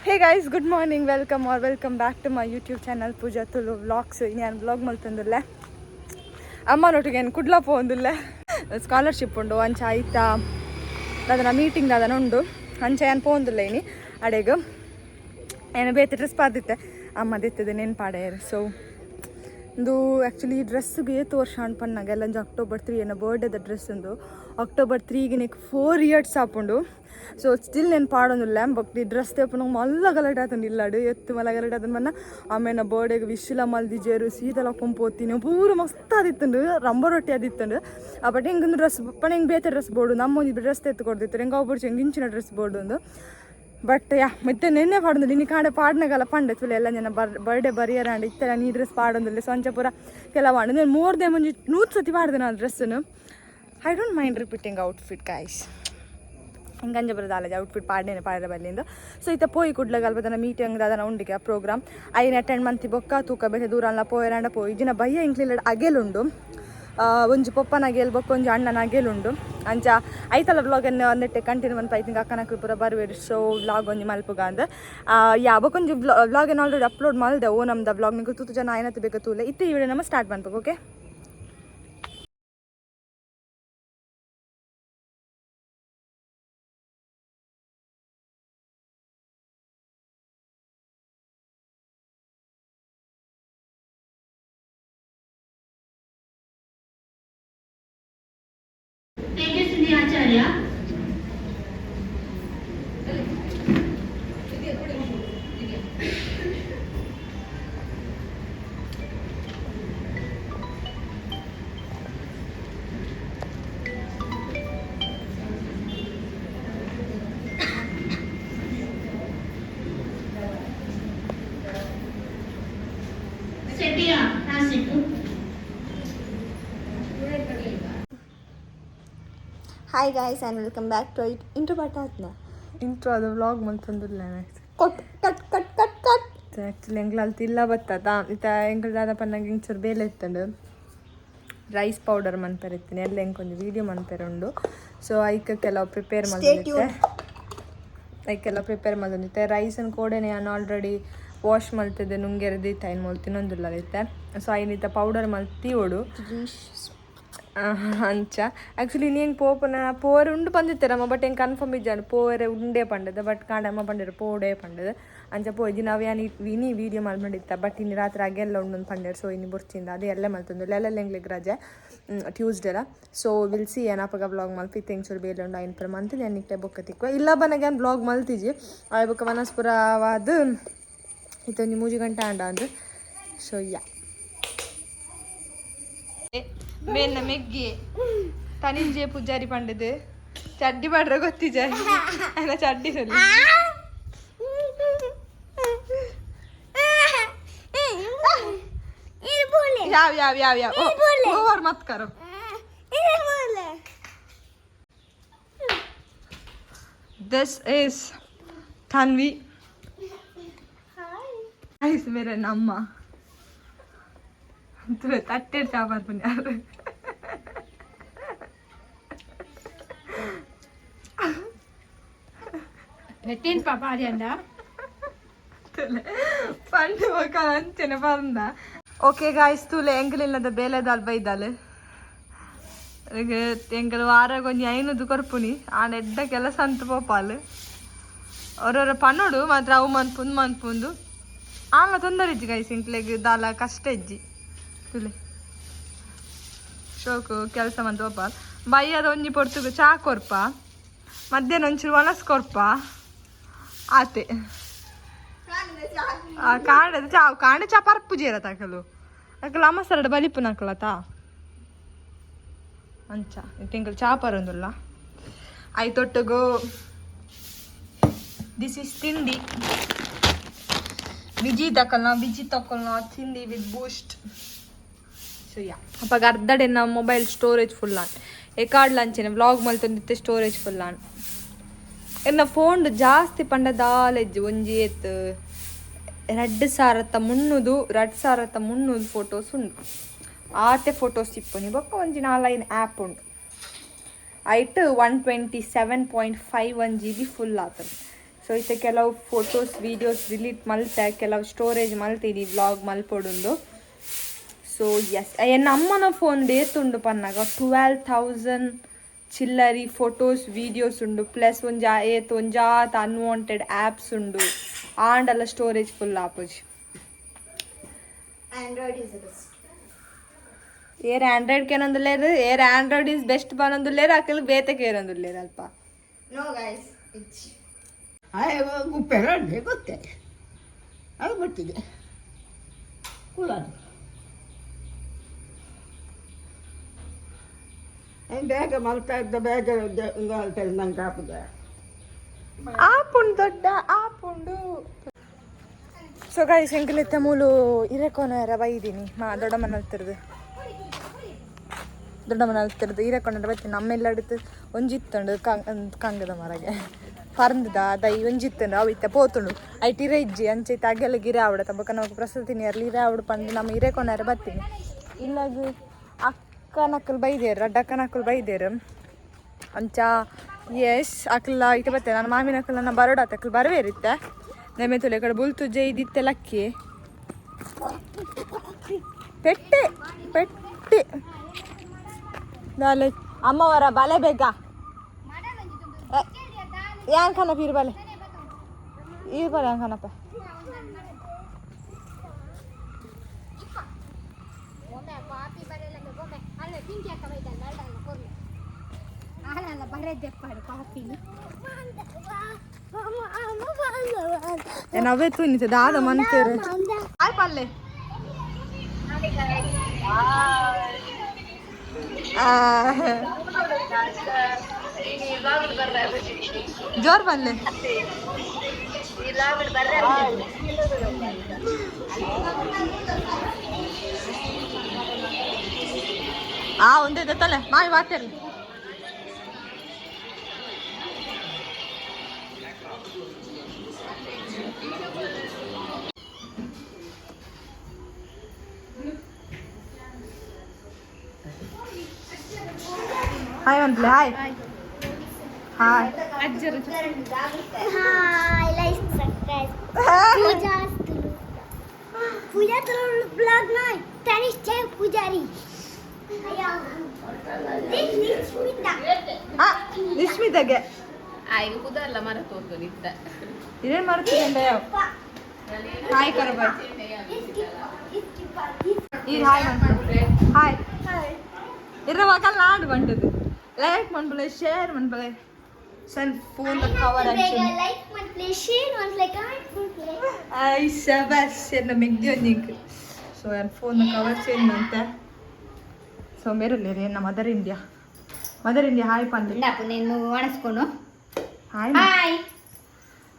Hey guys, good morning, welcome back to my YouTube channel poojatuluvlog. So ನಾನು vlog ಮಾಡ್ತಂದಿಲ್ಲ ಅಮ್ಮನೊಟ್ಟಿಗೆ Kudla ಪೋಂದಿಲ್ಲ scholarship ಉಂಡು ಅಂಚ ಆಯ್ತಾ ಅದನ್ನ ಮೀಟಿಂಗ್ ಅದನ್ನ ಉಂಡು ಅಂಚ ಏನು ಪೋಂದಿಲ್ಲ ಇನಿ ಅಡೆಗೆ ಏನು ಬೇತೆ ಡ್ರೆಸ್ ಪಾದಿತ್ತೆ ಅಮ್ಮ ದೆತ್ತದೆ ನೆನ್ಪಾಡೇರು. ಸೊ ಇದು ಆ್ಯಕ್ಚುಲಿ ಡ್ರೆಸ್ಸಿಗೆ ಏತು ವರ್ಷ ಅನ್ಪನ್ನಾಗೆಲ್ಲ ಅಕ್ಟೋಬರ್ 3 ಏನೋ ಬರ್ಡೇದ ಡ್ರೆಸ್ ಒಂದು ಅಕ್ಟೋಬರ್ 3ಗೆ 4 ಇಯರ್ಸ್ ಆಪುಂಡು. ಸೊ ಸ್ಟಿಲ್ నేను పాడొందుల్ల బట్ ఈ డ్రెస్ తెప్పు నాకు మళ్ళా గలట అతను ఇల్లాడు ఎత్తు మళ్ళీ గలట అతను మన ఆమె నా బర్త్డేకి విష్ల మల్దిజేరు ಸೀದಲ ಪಂಪೋತೀನಿ ಪೂರ ಮಸ್ತ್ ಆದಿತ್ತಂಡು ರಂಬ ರೊಟ್ಟಿ ಆದಿತ್ತಂಡು ಬಟ್ ಹಿಂಗೊಂದು ಡ್ರೆಸ್ ಪಣ ಹಿಂಗೆ ಬೇತೆ ಡ್ರೆಸ್ ಬೋರ್ಡು ನಮ್ಮೊಂದು ಡ್ರೆಸ್ ತೆತ್ತು ಕೊಡ್ತಿತ್ತು ಹಿಂಗೆ ಒಬ್ಬರು ಹಿಂಗಿಂಚಿನ ಡ್ರೆಸ್ ಬೋರ್ಡು ಒಂದು ಬಟ್ ಯಾ ಮತ್ತೆ ನಿನ್ನೆ ಪಾಡೊಂದು ನಿನ್ನ ಕಾಡೆ ಪಾಡ್ನಾಗಲ್ಲ ಪಂಡೆ ತುಲೆ ಎಲ್ಲ ಜನ ಬರ್ಡೇ ಬರಿಯರಾಂಡ್ ಇತ್ತೆಲ್ಲ ನೀ ಡ್ರೆಸ್ ಪಾಡೊಂದಿಲ್ಲ ಸಂಚ ಪೂರ ಕೆಲವಾಂಡು ನಾನು 3 day ಮುಂಜಿ 100 ಸತಿ ಪಾಡ್ದೆ ನಾನು ಡ್ರೆಸ್ಸನ್ನು. I don't mind repeating outfit guys ಹಿಂಗಂಜ ಬರೋದಲ್ಲ ಔಟ್ಫಿಟ್ ಪಾಡ್ನೇನೆ ಪಾಡ್ರೆ ಬಲ್ಲಿಂದ. ಸೊ ಇತ್ತ ಪೋಯಿ ಕುಡ್ಲಾಗಲ್ಪ ತನ್ನ ಮೀಟಿಂಗ್ ಅದನ್ನ ಉಂಡಿಗೆ ಪ್ರೋಗ್ರಾಮ್ ಐನ ಅಟೆಂಡ್ ಮಂತಿ ಬೊಕ್ಕ ತೂಕ ಬೇರೆ ದೂರ ಎಲ್ಲ ಪೋಯರಾಂಡ ಪೋಯಿ ಜಿನ ಬಯ್ಯ ಇಂಕ್ಲಿಲ್ಲ ಅಗೆಲುಂಡು ಒಂಜಿ ಪಪ್ಪನ ಅಗೆಲ್ ಬೊಕ್ಕ ಒಂಜಿ ಅಣ್ಣನ ಅಗೆಲುಂಡು ಅಂಚ ಐತಲ್ಲ ವ್ಲಾಗ್ ಅನ್ನು ಒಂದಿಟ್ಟೆ ಕಂಟಿನ್ಯೂ ಅಂತ ಐತಿಂಗ್ ಅಕ್ಕನಕ್ಲು ಪೂರ ಬರ್ವೇರು. ಸೊ ವ್ಲಾಗ್ ಒಂಜಿ ಮಲ್ಪುಗ ಅಂದ ಯಾ ಬೊಕೊಂಜಿ ವ್ಲಾಗ್ ಏನು ಆಲ್ರೆಡಿ ಅಪ್ಲೋಡ್ ಮಾಡಿದೆ ಓ ನಮ್ದು ವ್ಲಾಗ್ ನಿಮಗೆ ತೂತು ಜನ ಏನತ್ತು ಬೇಕು ತೂಲೆ ಇತ್ತು ಈ ವಿಡಿಯೋ ನಮ್ಮ ಸ್ಟಾರ್ಟ್ ಮಾಡ್ಬೇಕು. ಓಕೆ ಆಚಾರ್ಯ ಸೆಟಿಯಾ ನಾಸಿಕ್. Hi guys and welcome back to intro ಬಟಾತ್ನ ಇಂಟ್ರೋ ಅದು ವ್ಲಾಗ್ ಮಂತಂದಿಲ್ಲ cut cut cut cut cut actually ಎಂಗ್ಲಲ್ಲಿ ತಿಲ್ಲ ಬತ್ತದ ಇತ್ತ ಎಂಗ್ಳು ದಾದ ಪನ್ನಂಗೆ ಇಂಚೂರು ಬೇಲೆ ಇತ್ತಂಡು ರೈಸ್ ಪೌಡರ್ ಮಂತಾರೆ ಇರ್ತೀನಿ ಎಲ್ಲ ಹೆಂಗೊಂದು ವೀಡಿಯೋ ಮಂತಾರೆ ಉಂಡು. ಸೊ ಐಕೆ ಕೆಲವು ಪ್ರಿಪೇರ್ ಮಾಡಿದ್ದೆ ಐಕೆಲ್ಲ ಪ್ರಿಪೇರ್ ಮಾಡಿದ್ದೆ ರೈಸನ್ನು ಕೋಡೆನೆ ನಾನು ಆಲ್ರೆಡಿ ವಾಶ್ ಮಲ್ತಿದ್ದೆ ನುಂಗೆರೆದಿತ್ತು ಐನು ಮೊಲ್ ತಿನ್ನೊಂದಿಲ್ಲ ಐತೆ. ಸೊ ಐನಿತ್ತ ಪೌಡರ್ ಮಲ್ತಿ ಓಡು ಅಂಚ ಆ್ಯಕ್ಚುಲಿ ನೀನು ಪೋಪನ ಪೋರೆ ಉಂಡು ಬಂದಿತ್ತೇರಮ್ಮ ಬಟ್ ಹೆಂಗೆ ಕನ್ಫರ್ಮ್ ಇದ್ದಾನು ಪೋರೆ ಉಂಡೆ ಪಂಡದ ಬಟ್ ಕಾಡಮ್ಮ ಪಂಡಿರು ಪೋಡೆ ಪಂಡದ ಅಂಚ ಪೋಯ್ದು ನಾವು ಯಾನು ವಿನಿ ವೀಡಿಯೋ ಮಾಡಿತ್ತ ಬಟ್ ಇನ್ನು ರಾತ್ರಿ ಆಗೆಲ್ಲ ಉಂಡು ಪಂಡ್ಯಾರ. ಸೊ ಇನ್ನು ಬುರ್ಚಿಂದ ಅದು ಎಲ್ಲ ಮಲ್ತಂದು ಎಲ್ಲ ಹೆಂಗ್ಲಿಗೆ ರಜೆ ಟ್ಯೂಸ್ಡೇಲ. ಸೊ ವಿಲ್ ಸಿ ಏನಪ್ಪಾಗ ವ್ಲಾಗ್ ಮಲ್ತಿ ತೆಂಗ್ಸೂರು ಬೇಲೆ ಉಂಡು ಐನು ಪುರ ಮಂತಿ ನಾನು ಇಟ್ಟೆ ಬೊಕ್ಕ ತಿಕ್ಕುವ ಇಲ್ಲ ಬನಗೆ ಏನು ವ್ಲಾಗ್ ಮಲ್ತಿಜಿ ಆ ಬೊಕ್ಕ ವನಸ್ಪುರವಾದ ಇತ್ತೊಂದು 3 ಗಂಟೆ ಅಂಡ ಅಂದು. ಸೊ ಯಾ ಮೇನ್ನ ಮೆಗ್ಗಿ ತನಿಂಜೆ ಪೂಜಾರಿ ಪಂಡದು ಚಡ್ಡಿ ಪಾಡ್ರೆ ಗೊತ್ತಿಜ ಅಲ್ಲ ಚಡ್ಡಿ ಸಲ್ಲಿ ಯಾವ ಯಾವ ಯಾವ ಯಾವ ಓವರ್ ಮತ್ ಕರೋ ದಿಸ್ ಇಸ್ ತನ್ವಿ ಐಸ್ ಮೇರೆ ನಮ್ಮ ತಟ್ಟೆ ಚಾಪಾರ್ ಪುಣ್ಯಾರು ಪಾಪ ಅದೇಂದ ಪಂಡು ಮಕ್ಕ ಅಂಚೆನೆ ಬಂದ. ಓಕೆ ಗಾಯ್ಸ್ ತೂಲೆ ಎಂಕಲಿಲ್ಲದ ಬೇಲೆದಾಲ್ ಬೈದಾಲ್ ಎಂಕಲ್ ವಾರಾಗ ಒಂಜಿ ಐನದು ಕೊರ್ಪುನಿ ಆನ ಎಡ್ಡ ಕೆಲಸ ಅಂತ ಪೋಪಾಲ್ ಅವ್ರವ್ರ ಪನ್ನೋಡು ಮಾತ್ರ ಅವು ಮನ್ಪುಂದು ಆಂಗ ತೊಂದರೆ ಇಜ್ಜಿ ಗೈಸ್ ಇಂಕ್ಲೆಗ್ ದಾಲ ಕಷ್ಟ ಇಜ್ಜಿ ತುಲೆ ಶೋಕು ಕೆಲಸ ಮಂತ ಪೋಪಾಲ್ ಬೈಯದ ಒಂಜಿ ಪೊರ್ತುಗು ಚಾ ಕೊರ್ಪ ಮಧ್ಯಾಹ್ನ ಒಂಚೂರು ಒಣಸ್ ಕೊರ್ಪ ಆತೆ ಕಾಂಡದ ಚಾ ಕಾಂಡೆ ಚಾ ಪರ್ಪು ಜೀರ ತಕಲು ಅಕಲ್ ಅಮ್ಮ ಸರಡ ಬಲಿಪು ನಕಲತಾ ಅಂಚ ತಿಂಗಳು ಚಾ ಪರೊಂದುಲ್ಲ ಐತೊಟ್ಟಗು ದಿಸ್ ಇಸ್ ತಿಂಡಿ ಬಿಜಿ ತಕೊಳ್ನ ತಿಂಡಿ ವಿತ್ ಬೂಸ್ಟ್. ಸೊ ಯಾ ಅಪ್ಪಾಗ ಅರ್ಧಡೆ ನಮ್ಮ ಮೊಬೈಲ್ ಸ್ಟೋರೇಜ್ ಫುಲ್ ಆನ್ ಎಕಾಡ್ ಲಂಚನೆ ವ್ಲಾಗ್ ಮಲ್ತೊಂದಿತ್ತೆ ಸ್ಟೋರೇಜ್ ಫುಲ್ ಆನ್ ಎನ್ನ ಫೋನ್ ಜಾಸ್ತಿ ಪಂಡದಾಲೆಜ್ಜು ಒಂಜಿ ಏತ್ 2300 ಫೋಟೋಸ್ ಉಂಡು ಆತೆ ಫೋಟೋಸ್ ಇಪ್ಪುನಿ ಬೊಕ್ಕ ಒಂಜಿ 4 ಆ್ಯಪ್ ಉಂಡು ಐಟ್ 127.51 GB ಫುಲ್ ಆತದೆ ಸೊ ಇತ್ತೆ ಕೆಲವು ಫೋಟೋಸ್ ವೀಡಿಯೋಸ್ ಡಿಲೀಟ್ ಮಲ್ತೆ ಕೆಲವು ಸ್ಟೋರೇಜ್ ಮಲ್ತೀನಿ ವ್ಲಾಗ್ ಮಲ್ಪೊಡುಂಡು. ಸೊ ಎಸ್ ಎನ್ನ ಅಮ್ಮನ ಫೋನ್ ಡೇತುಂಡು ಪನ್ನಾಗ 12,000 ಚಿಲ್ಲರಿ ಫೋಟೋಸ್ ವೀಡಿಯೋಸ್ ಉಂಡು ಪ್ಲಸ್ ಒಂಜಾತ್ ಅನ್ವಾಂಟೆಡ್ ಆ್ಯಪ್ಸ್ ಉಂಡು ಆಂಡಲ ಸ್ಟೋರೇಜ್ ಫುಲ್ ಆಪುಜಿ. ಏರ್ ಆಂಡ್ರಾಯ್ಡ್ ಕೇನೊಂದುಲ್ಲೇರು ಏರ್ ಆಂಡ್ರಾಯ್ಡ್ ಈಸ್ ಬೆಸ್ಟ್ ಬನ್ನೊಂದುಲ್ಲೇರು ಅಕಲ್ ಬೇತೆ ಕೇರೊಂದುಲ್ಲೇರು ಅಲ್ಪ. ನೋ ಗೈಸ್ ಗುಪ್ಪೆರಡ್ಡೆ ಗೊತ್ತೇ ಅದು ಗೊತ್ತಿದೆ ಕುಳದು ಬೇಗ ಮಲ್ತಾ ಇದ್ದ ಬೇಗ ನಂಗೆ ಹಾಕುದ ಆಪುಂಡು ದೊಡ್ಡ ಆಪುಂಡು. ಸೊ ಗಾಯ್ಸ್ ಎಂಕಲೆತ್ತ ಮೂಲು ಇರೆಕೋನರ ಬೈದೀನಿ ದೊಡ್ಡ ಮನಲ್ತಿರ್ದು ಇರೆಕೊಂಡ ಬತ್ತೀನಿ ನಮ್ಮೆಲ್ಲ ಅಡುತ್ತು ಒಂಜಿತ್ತುಂಡು ಕಂಗದ ಮರಗೆ ಪರಂದದ ದೈ ಒಂಜಿತ್ತುಂಡು ಅವು ಇತ್ತ ಪೋತುಂಡು ಐಟ್ ಇರೆ ಇಜ್ಜಿ ಅಂಚೈತೆ ಅಗೆಲ್ಲ ಗಿರೆ ಆವಡ ತಬ್ಬಕ ನಾವು ಪ್ರಸ್ತುತಿನಿ ಅರ್ಲಿ ಇರೆ ಆವಡು ಪಂಡು ನಮ್ಮ ಇರೆಕೊನಾರ ಬತ್ತೀನಿ ಇಲ್ಲಾಗ ಅಕ್ಕನಕ್ಕಲು ಬೈದೇರು ಅಡ್ಡಕ್ಕನಕ್ಕಲು ಬೈದೇರು ಅಂಚ ಎಸ್ ಅಕ್ಕಲ ಇಟ್ಟು ಬರ್ತೇನೆ ನನ್ನ ಮಾಮಿನ ಅಕ್ಕಲು ನನ್ನ ಬರೋಡ ಅಕ್ಕಲು ಬರವೇರಿತ್ತೆ ನೆಮ್ಮೆ ತುಲೆ ಕಡೆ ಬುಲ್ತು ಜೈದಿತ್ತೆ ಲಕ್ಕಿ ಪೆಟ್ಟೆ ಪೆಟ್ಟೆ ನಾಳೆ ಅಮ್ಮವರ ಬಲೆ ಬೇಗ ಯಾನ್ ಖಾನಪ್ಪ ಇರ್ಬಲೆ ಯಾನ್ ಖಾನಪ್ಪ ನವೇ ತುನಿತ ದಾದ ಮಂತೇರು ಆಯ್ ಪಲ್ಲೆ ಜೋರ್ ಬಲ್ಲೆ ಒಂದೇ ತಲೆ ಮಾಯಿ ಮಾತೇರಿ ಹಾಯ್ ಮಂತ್ಲೆ hi hi poojatuluvlog noi Tanish Chef Pujari ನಿಶ್ಮಿತಗೆ ಆಯ್ತು ಕುದಲ್ಲ ಮರ ತೋರ್ದು ನಿಂತ ಇದೇನು ಮಾಡ್ತಿದ್ದೆ ಹಾಯ್ ಕರಬಾಯ್ ಈ ಹಾಯ್ ಮಂತ್ಲೆ ಹಾಯ್ ಇರವಾಗಲ್ಲ ಆಡು ಬಂಟದು ಲೈಕ್ ಮಾಡ್ಬಲೆ ಶೇರ್ ಮಾಡ್ಬಲೆ cell phone cover like monthly share monthly comment monthly ಐ ಶಬಾಸ್ ಎನ್ನ ಮೆಗ್ದಿ ಒಂದಿಕ್ ಸೊ ನನ್ನ ಫೋನ್ ಕವರ್ ಚೇಂಜ್ ಅಂತ ಸೊ ಮೇರಲ್ಲೇ ರೀ ನಮ್ಮ ಮದರ್ ಇಂಡಿಯಾ ಹಾಯ್ ಪಂದ್ರೆ ndapu nenu anaskono hi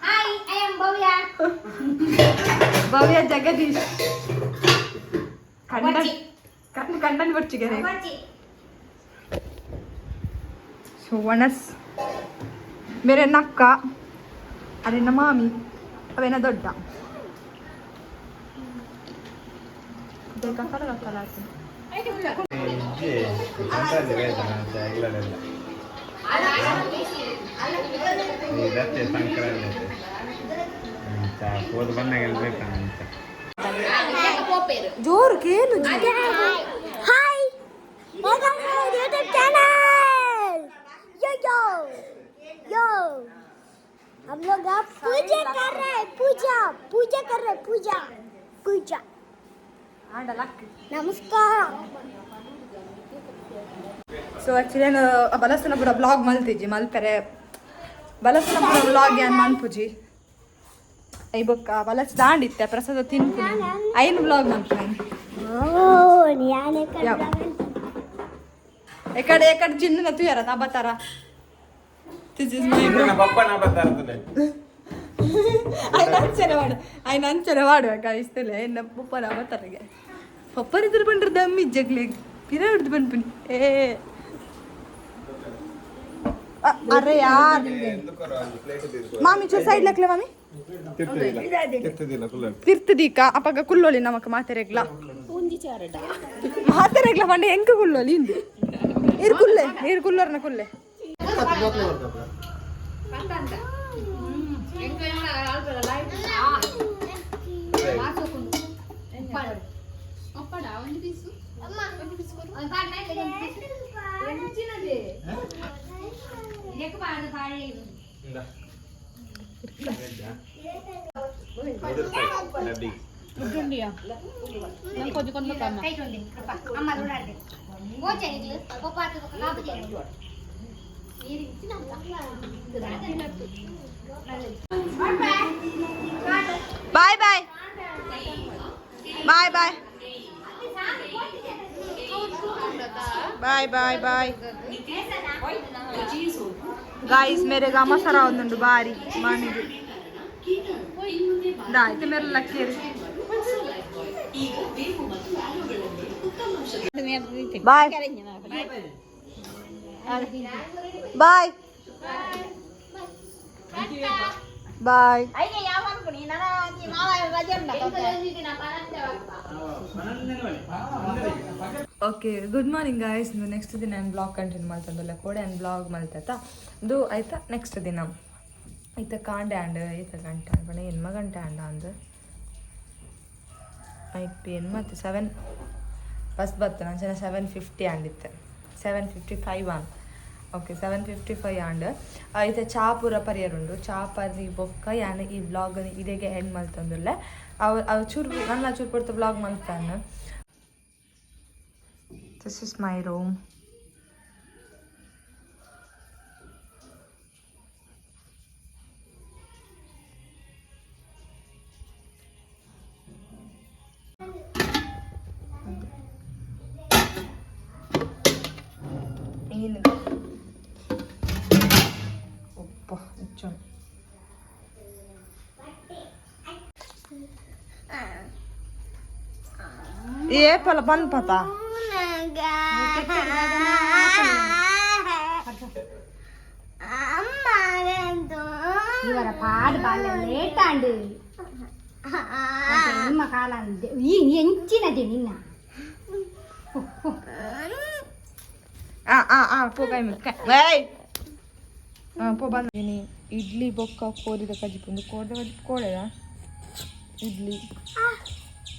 hi I am Bhavya Jagadish ಕಂಡನ್ ಬರ್ಚಿಗೆ ಸೊ ವನಸ್ ಮೇರೆ ನಕ್ಕ ಅರೆನ ಮಾಮಿ ಅವೇನ ದೊಡ್ಡ ಜೋರು ಕೇಳು hi welcome to my YouTube channel yo हम लोग अब पूजा कर रहे हैं पूजा नमस्कार ಸೊ ಆ್ಯಕ್ಚುಲಿ ನಾನು ಬಲಸನ ಪೂರ ಬ್ಲಾಗ್ ಮಲ್ತಿಜ್ಜಿ ಮಲ್ಪೆರೆ ಬಲಸನ ಪೂರ ಬ್ಲಾಗ್ ಏನು ಮನ್ಪುಜಿ ಐ ಬೊಕ್ಕ ಬಲಸ್ ದಾಂಡಿತ್ತೆ ಪ್ರಸಾದ ತಿನ್ಪು ಐನು ಬ್ಲಾಗ್ ಮಲ್ಪುನೆ ಎಕಡೆ ಜಿನ್ನ ತುಯರ ನಾ ಬತ್ತಾರ ఆయన అంచన వాడు ఇస్తలే ఎన్న పప్ప నవ్వుతారుగా పప్పని ఇద్దరు పంటారు దమ్మి జగ్లే పిరా ఉడిది పంపిణి ఏ అరే యార్ మామి చూ సైడ్ లక్లే మామి ತಿರ್ತದೀಕ ಅಪ್ಪಗ ಕುಲ್ಲೋಲಿ ನಮಕ್ ಮಾತೆರೆಗ್ಲ ಮಾತೆರೆಗ್ಲ ಪಂಡ ಎಂಕ ಕುಲ್ಲೋಲಿ ಇಂದು ಇರ್ ಕುಲ್ಲೋರ್ನ ಕುಲ್ಲೆ bye bye bye bye bye bye bye guys मेरे गामा सरा उंदुंडु बारी मानिगु दा इते मेरे लक्केरी bye bye bye okay good morning guys next ದಿನ ನಾನು ಬ್ಲಾಗ್ ಕಂಟಿನ್ಯೂ ಮಾಡ್ತಂದಲ್ಲ ಕೋಡೆ ನಾನು ಬ್ಲಾಗ್ ಮಾಡ್ತಾ ಇದು ಆಯ್ತಾ ನೆಕ್ಸ್ಟ್ ದಿನ ಆಯ್ತಾ ಕಾಂಡೆ ಆಂಡ್ ಆಯ್ತಾ ಗಂಟೆ ಆಂಡ್ ಎನ್ಮ ಗಂಟೆ ಆಂಡ ಅಂದು ಆಯ್ತು ಏನು ಮತ್ತು 7 ಬಸ್ ಬತ್ತು ನಾನು ಚೆನ್ನ 7:50 ಆಂಡಿತ್ತೆ 7:55 ಆನ್ ಓಕೆ 7:55 ಆಂಡ್ ಆಯ್ತಾ ಚಾ ಪೂರ ಪರಿಯರುಂಡು ಚಾ ಪರಿ ಬೊಕ್ಕ ಯಾನು ಈ ಬ್ಲಾಗ್ ಇದೆಗೆ ಎಂಡ್ ಮಾಡ್ತಂದಿಲ್ಲ ಅವು ಚೂರು ನನ್ನ ಚೂರು ಕೊಡ್ತಾ ಬ್ಲಾಗ್ ಮಾಡ್ತಾನೆ. This is my room. Oppa, ichon. Ye pala ban pata. ಇವರ ಪಾಡು ಬಾಲ್ಯ ಲೇಟ್ ಆಂಡು ನಿಮ್ಮ ಕಾಲ ಈ ಎಂಚಿನದೆ ನಿನ್ನ ಪೋ ಕೈ ಮುಕ್ಕ ಪೋ ಬಂದಿನಿ ಇಡ್ಲಿ ಬೊಕ್ಕ ಕೋರಿದ ಕಜಿಪುಂದು ಕೋರಿದ ಕಜಿಪು ಕೋಳೆದ ಇಡ್ಲಿ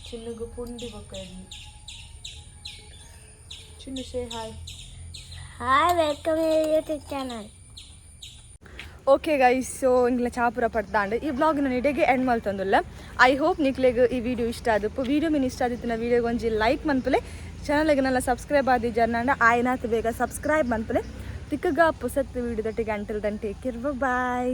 ಚಿನ್ನಗು ಪುಂಡಿ ಬೊಕ್ಕ ಇಡ್ಲಿ ಚಿನ್ನು say hi welcome YouTube channel. Okay guys so ಇಂಗ್ಲ ಚಾಪುರ ಪಡ್ದಾಂಡು ಈ ಬ್ಲಾಗ್ ನಾನು ಇಡೆಗೆ ಎಂಡ್ ಮಾಡ್ತಂದುಲ್ಲ. ಐ ಹೋಪ್ ನಿಕ್ಲೆಗ್ ಈ ವಿಡಿಯೋ ಇಷ್ಟ ಆದಪ್ಪು ವಿಡಿಯೋ ಮೀನು ಇಷ್ಟ ಆದಿತ್ತು ನಾ ವಿಡಿಯೋಗೆ ಒಂಜಿ ಲೈಕ್ ಮನ್ಪಲೆ ಚಾನಲ್ಗೆ ನೆಲ್ಲ ಸಬ್ಸ್ಕ್ರೈಬ್ ಆದಿ ಜರ್ನಾಂಡ ಆಯ್ನಾತ್ ಬೇಗ ಸಬ್ಸ್ಕ್ರೈಬ್ ಮನ್ಪಲೆ ತಿಕ್ಕಗ ಪುಸತ್ ವಿಡಿಯೋದಟ್ಟಿಗೆ ಅಂಟಲ್ ದಂಟೆ ಕೇರ್ ಬಾಯ್.